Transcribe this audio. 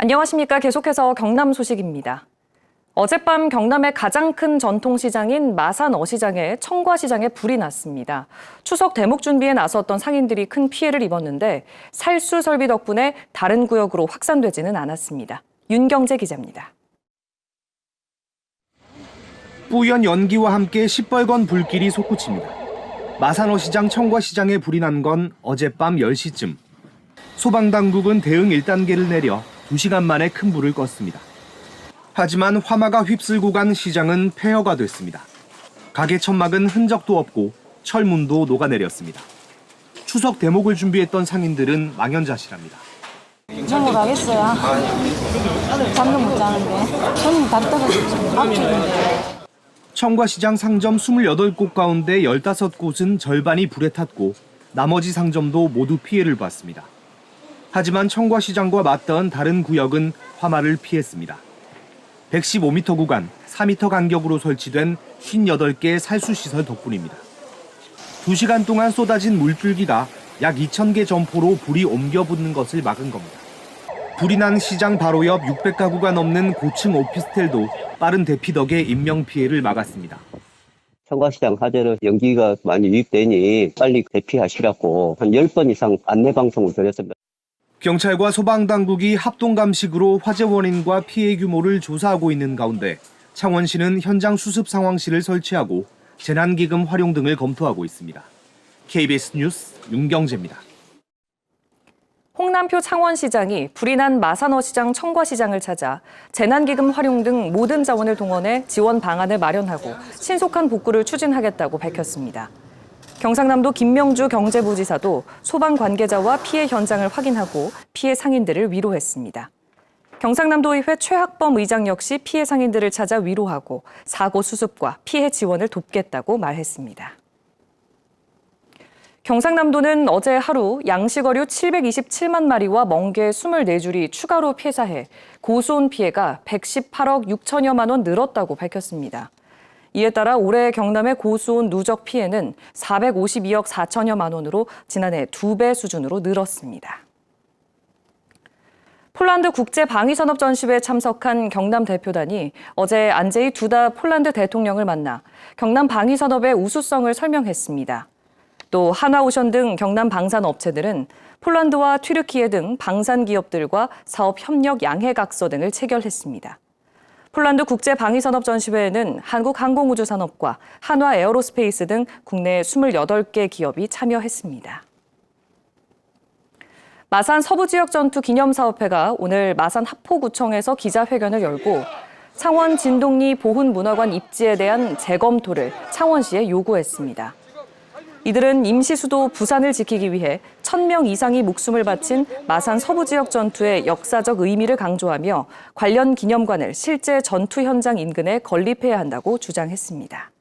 안녕하십니까. 계속해서 경남 소식입니다. 어젯밤 경남의 가장 큰 전통시장인 마산 어시장에 청과시장에 불이 났습니다. 추석 대목 준비에 나섰던 상인들이 큰 피해를 입었는데 살수 설비 덕분에 다른 구역으로 확산되지는 않았습니다. 윤경재 기자입니다. 뿌연 연기와 함께 시뻘건 불길이 솟구칩니다. 마산 어시장 청과시장에 불이 난 건 어젯밤 10시쯤. 소방당국은 대응 1단계를 내려 2시간 만에 큰 불을 껐습니다. 하지만 화마가 휩쓸고 간 시장은 폐허가 됐습니다. 가게 천막은 흔적도 없고 철문도 녹아내렸습니다. 추석 대목을 준비했던 상인들은 망연자실합니다. 넘어가겠어요. 잠도 못 자는데. 손님 답답해서 아프던데. 청과시장 상점 28곳 가운데 15곳은 절반이 불에 탔고 나머지 상점도 모두 피해를 봤습니다. 하지만 청과시장과 맞닿은 다른 구역은 화마를 피했습니다. 115m 구간, 4m 간격으로 설치된 58개의 살수시설 덕분입니다. 2시간 동안 쏟아진 물줄기가 약 2,000개 점포로 불이 옮겨 붙는 것을 막은 겁니다. 불이 난 시장 바로 옆 600가구가 넘는 고층 오피스텔도 빠른 대피 덕에 인명피해를 막았습니다. 청과시장 화재로 연기가 많이 유입되니 빨리 대피하시라고 한 10번 이상 안내방송을 드렸습니다. 경찰과 소방당국이 합동감식으로 화재 원인과 피해 규모를 조사하고 있는 가운데 창원시는 현장 수습 상황실을 설치하고 재난기금 활용 등을 검토하고 있습니다. KBS 뉴스 윤경재입니다. 홍남표 창원시장이 불이 난 마산어시장 청과시장을 찾아 재난기금 활용 등 모든 자원을 동원해 지원 방안을 마련하고 신속한 복구를 추진하겠다고 밝혔습니다. 경상남도 김명주 경제부지사도 소방 관계자와 피해 현장을 확인하고 피해 상인들을 위로했습니다. 경상남도의회 최학범 의장 역시 피해 상인들을 찾아 위로하고 사고 수습과 피해 지원을 돕겠다고 말했습니다. 경상남도는 어제 하루 양식어류 727만 마리와 멍게 24줄이 추가로 폐사해 고수온 피해가 118억 6천여만 원 늘었다고 밝혔습니다. 이에 따라 올해 경남의 고수온 누적 피해는 452억 4천여만 원으로 지난해 2배 수준으로 늘었습니다. 폴란드 국제방위산업전시회에 참석한 경남 대표단이 어제 안제이 두다 폴란드 대통령을 만나 경남 방위산업의 우수성을 설명했습니다. 또 하나오션 등 경남 방산업체들은 폴란드와 튀르키예 등 방산 기업들과 사업 협력 양해각서 등을 체결했습니다. 폴란드 국제방위산업전시회에는 한국항공우주산업과 한화에어로스페이스 등 국내 28개 기업이 참여했습니다. 마산 서부지역전투기념사업회가 오늘 마산 하포구청에서 기자회견을 열고 창원 진동리 보훈문화관 입지에 대한 재검토를 창원시에 요구했습니다. 이들은 임시수도 부산을 지키기 위해 1,000명 이상이 목숨을 바친 마산 서부지역 전투의 역사적 의미를 강조하며 관련 기념관을 실제 전투 현장 인근에 건립해야 한다고 주장했습니다.